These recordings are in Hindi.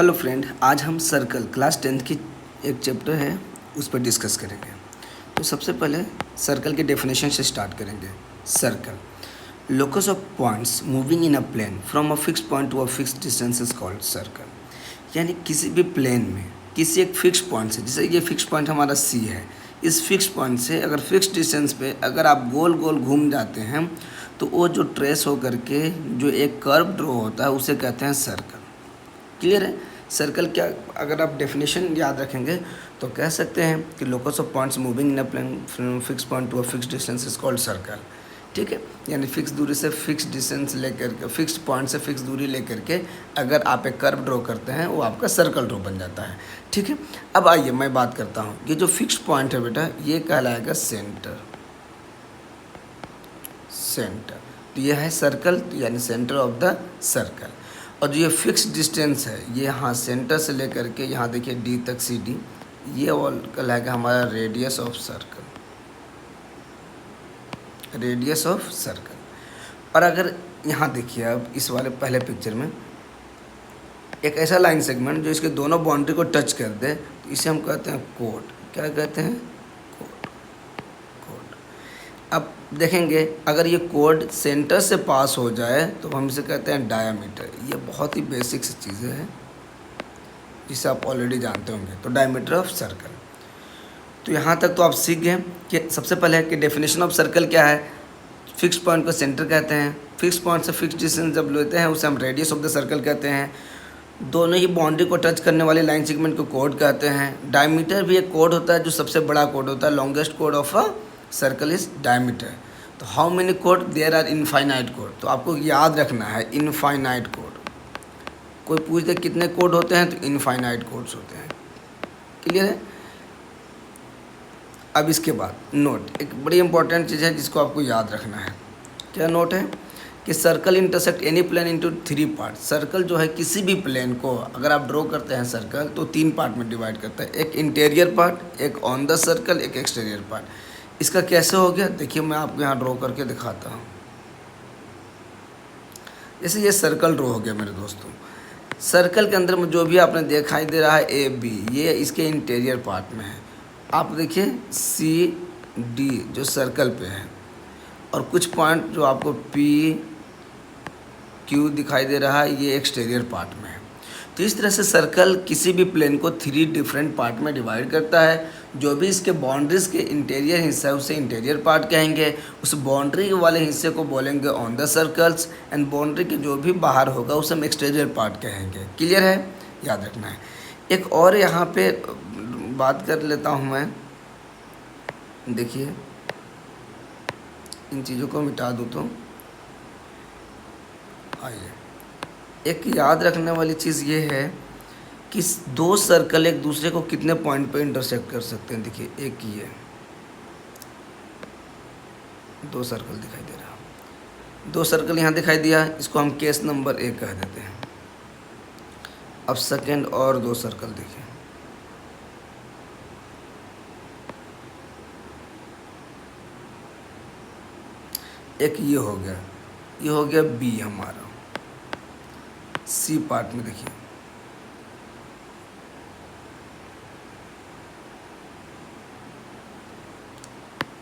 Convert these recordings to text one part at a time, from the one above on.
हेलो फ्रेंड, आज हम सर्कल क्लास 10th की एक चैप्टर है उस पर डिस्कस करेंगे। तो सबसे पहले सर्कल के डेफिनेशन से स्टार्ट करेंगे। Circle locus of points moving in a plane from a fix point to a fix distance is called circle. यानी किसी भी प्लेन में किसी एक फिक्स पॉइंट से, जैसे ये फिक्स पॉइंट हमारा सी है, इस फिक्स पॉइंट से अगर फिक्स डिस्टेंस पे अगर आप गोल गोल घूम जाते हैं तो वो जो ट्रेस हो करके जो एक कर्व ड्रॉ होता है उसे कहते हैं सर्कल। क्लियर है? सर्कल क्या, अगर आप डेफिनेशन याद रखेंगे तो कह सकते हैं कि locus of points moving in a plane from fix point to a fix distance is called circle. ठीक है, यानी फिक्स दूरी से फिक्स डिस्टेंस लेकर के, फिक्स पॉइंट से फिक्स दूरी लेकर के अगर आप एक कर्व ड्रॉ करते हैं वो आपका सर्कल ड्रॉ बन जाता है। ठीक है, अब आइए मैं बात करता हूँ। ये जो फिक्स पॉइंट है बेटा, ये कहलाएगा सेंटर। सेंटर तो यह है सर्कल, यानी सेंटर ऑफ द सर्कल। और जो ये फिक्स डिस्टेंस है, ये यहाँ सेंटर से लेकर के यहाँ देखिए डी तक सी डी, ये ऑल कहलाएगा हमारा radius of circle. Radius of circle. और अगर यहाँ देखिए अब इस वाले पहले पिक्चर में एक ऐसा लाइन सेगमेंट जो इसके दोनों बाउंड्री को टच कर दे तो इसे हम कहते हैं कोड। क्या कहते हैं? कोड। कोड। अब देखेंगे अगर ये कोड सेंटर से पास हो जाए तो हम इसे कहते हैं डायामीटर। ये बहुत ही बेसिक सी चीज़ें हैं जिसे आप ऑलरेडी जानते होंगे। तो डायमीटर ऑफ सर्कल। तो यहाँ तक तो आप सीख गए कि सबसे पहले कि डेफिनेशन ऑफ सर्कल क्या है। फिक्स पॉइंट को सेंटर कहते हैं, फिक्स पॉइंट से फिक्स डिस्टेंस जब लेते हैं उसे हम रेडियस ऑफ द सर्कल कहते हैं। दोनों ही बाउंड्री को टच करने वाले लाइन सेगमेंट को कोड कहते हैं। डायमीटर भी एक कोड होता है जो सबसे बड़ा कोड होता है। Longest code of a circle is diameter. तो how many code? There are infinite code. तो आपको याद रखना है इनफाइनाइट कोड। कोई पूछ दे कितने कोड होते हैं तो इनफाइनाइट कोड्स होते हैं। क्लियर है? अब इसके बाद नोट, एक बड़ी इंपॉर्टेंट चीज़ है जिसको आपको याद रखना है। क्या नोट है? कि circle intersect any plane into 3 part. Circle जो है किसी भी प्लेन को अगर आप ड्रॉ करते हैं सर्कल तो 3 पार्ट में डिवाइड करता है। एक इंटीरियर पार्ट, एक ऑन द सर्कल, एक एक्सटीरियर पार्ट। इसका कैसे हो गया देखिए, मैं आपको यहाँ ड्रॉ करके दिखाता हूँ। जैसे ये सर्कल ड्रॉ हो गया मेरे दोस्तों। सर्कल के अंदर में जो भी आपने दिखाई दे रहा है ए बी, ये इसके इंटीरियर पार्ट में है। आप देखिए सी डी जो सर्कल पे है, और कुछ पॉइंट जो आपको पी क्यू दिखाई दे रहा है ये एक्सटीरियर पार्ट में है। तो इस तरह से सर्कल किसी भी प्लेन को 3 डिफरेंट पार्ट में डिवाइड करता है। जो भी इसके बाउंड्रीज के इंटीरियर हिस्सा है उसे इंटीरियर पार्ट कहेंगे, उस बाउंड्री वाले हिस्से को बोलेंगे on the circles, and boundary के जो भी बाहर होगा उसे हम एक्सटीरियर पार्ट कहेंगे। क्लियर है? याद रखना है। एक और यहाँ पे बात कर लेता हूँ मैं। देखिए इन चीज़ों को मिटा दूँ तो आइए, एक याद रखने वाली चीज़ ये है कि 2 सर्कल एक दूसरे को कितने पॉइंट पे इंटरसेक्ट कर सकते हैं। देखिए एक ये 2 सर्कल दिखाई दे रहा, 2 सर्कल यहाँ दिखाई दिया, इसको हम केस नंबर 1 कह देते हैं। अब सेकंड और 2 सर्कल देखिए, एक ये हो गया, ये हो गया बी हमारा। सी पार्ट में देखिए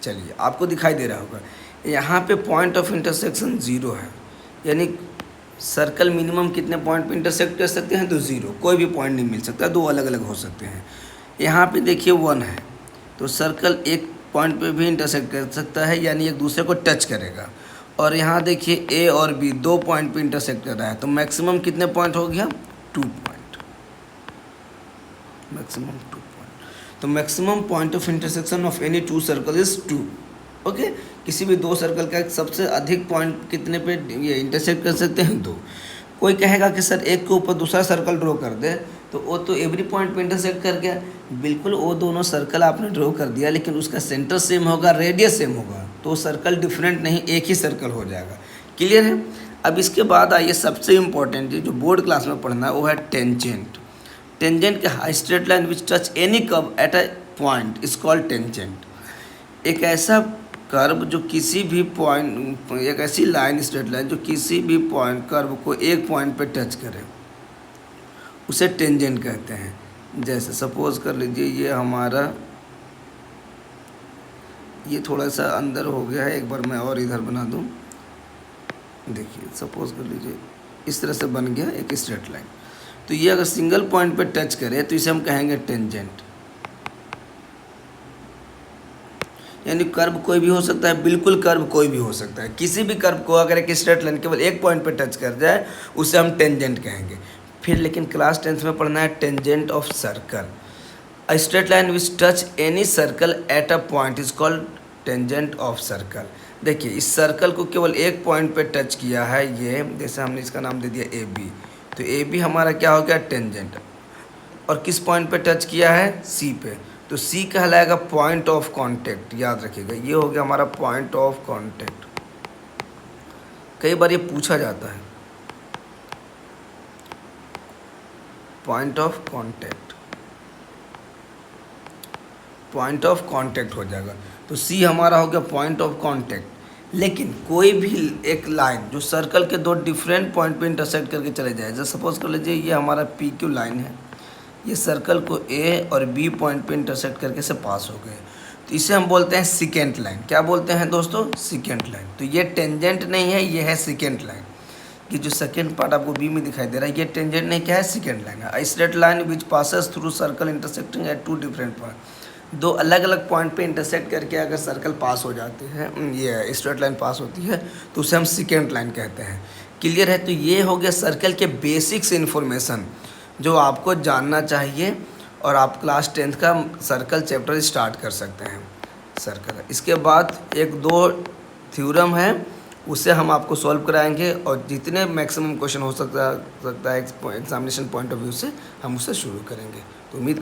चलिए आपको दिखाई दे रहा होगा यहाँ पे पॉइंट ऑफ इंटरसेक्शन 0 है। यानी सर्कल मिनिमम कितने पॉइंट पे इंटरसेक्ट कर सकते हैं? तो 0, कोई भी पॉइंट नहीं मिल सकता, 2 अलग अलग हो सकते हैं। यहाँ पे देखिए 1 है, तो सर्कल एक पॉइंट पे भी इंटरसेक्ट कर सकता है, यानी एक दूसरे को टच करेगा। और यहाँ देखिए ए और बी 2 पॉइंट पे इंटरसेक्ट कर रहा है, तो मैक्सिमम कितने पॉइंट हो गया? 2 पॉइंट। Maximum 2 point. तो maximum point of intersection of any 2 circle is 2। Okay, किसी भी 2 सर्कल का सबसे अधिक पॉइंट कितने पे ये इंटरसेक्ट कर सकते हैं? 2। कोई कहेगा कि सर एक के ऊपर दूसरा सर्कल ड्रॉ कर दे, तो वो तो एवरी पॉइंट पे इंटरसेक्ट कर गया। बिल्कुल, वो दोनों सर्कल आपने ड्रॉ कर दिया, लेकिन उसका सेंटर सेम होगा, रेडियस सेम होगा, तो सर्कल डिफरेंट नहीं, एक ही सर्कल हो जाएगा। क्लियर है? अब इसके बाद आइए सबसे इम्पॉर्टेंट जो बोर्ड क्लास में पढ़ना है वो है टेंजेंट। टेंजेंट के straight line which touch any curve at a point is called tangent. एक ऐसा कर्व जो किसी भी पॉइंट, एक ऐसी लाइन स्ट्रेट लाइन जो किसी भी पॉइंट कर्व को एक पॉइंट पे टच करे उसे टेंजेंट कहते हैं। जैसे सपोज कर लीजिए ये हमारा, ये थोड़ा सा अंदर हो गया है, एक बार मैं और इधर बना दूं। देखिए सपोज कर लीजिए इस तरह से बन गया एक स्ट्रेट लाइन। तो ये अगर सिंगल पॉइंट पे टच करे तो इसे हम कहेंगे टेंजेंट। यानी कर्व कोई भी हो सकता है, बिल्कुल कर्व कोई भी हो सकता है। किसी भी कर्व को अगर एक स्ट्रेट लाइन केवल एक पॉइंट पे टच कर जाए उसे हम टेंजेंट कहेंगे। फिर लेकिन क्लास 10th में पढ़ना है tangent of circle. A straight line which touch any circle at a point is called tangent of circle. देखिए इस सर्कल को केवल एक पॉइंट पे टच किया है, ये जैसे हमने इसका नाम दे दिया ए बी, तो ए बी हमारा क्या हो गया टेंजेंट। और किस पॉइंट पे टच किया है, सी पे, तो सी कहलाएगा पॉइंट ऑफ कांटेक्ट। याद रखिएगा ये हो गया हमारा पॉइंट ऑफ कांटेक्ट। कई बार ये पूछा जाता है point of contact, point of contact हो जाएगा। तो सी हमारा हो गया पॉइंट ऑफ कांटेक्ट। लेकिन कोई भी एक लाइन जो सर्कल के दो डिफरेंट पॉइंट पे इंटरसेक्ट करके चले जाए, जैसे सपोज कर लीजिए ये हमारा पी क्यू लाइन है, ये सर्कल को ए और बी पॉइंट पे इंटरसेक्ट करके से पास हो गए, तो इसे हम बोलते हैं सिकेंट लाइन। क्या बोलते हैं दोस्तों, सिकेंट लाइन। तो ये टेंजेंट नहीं है, ये है सिकेंट लाइन। कि जो सेकेंड पार्ट आपको बी में दिखाई दे रहा है ये टेंजेंट नहीं, क्या है, सिकेंट लाइन है। Straight line which passes through circle intersecting at two different point. दो अलग अलग पॉइंट पे इंटरसेक्ट करके अगर सर्कल पास हो जाते हैं, ये स्ट्रेट लाइन पास होती है, तो उसे हम सिकेंट लाइन कहते हैं। क्लियर है। तो ये हो गया सर्कल के बेसिक्स इन्फॉर्मेशन जो आपको जानना चाहिए, और आप क्लास 10th का सर्कल चैप्टर स्टार्ट कर सकते हैं। सर्कल, इसके बाद एक दो थ्योरम है उसे हम आपको सॉल्व कराएंगे, और जितने मैक्सिमम क्वेश्चन हो सकता है एग्जामिनेशन पॉइंट ऑफ व्यू से हम उसे शुरू करेंगे। तो उम्मीद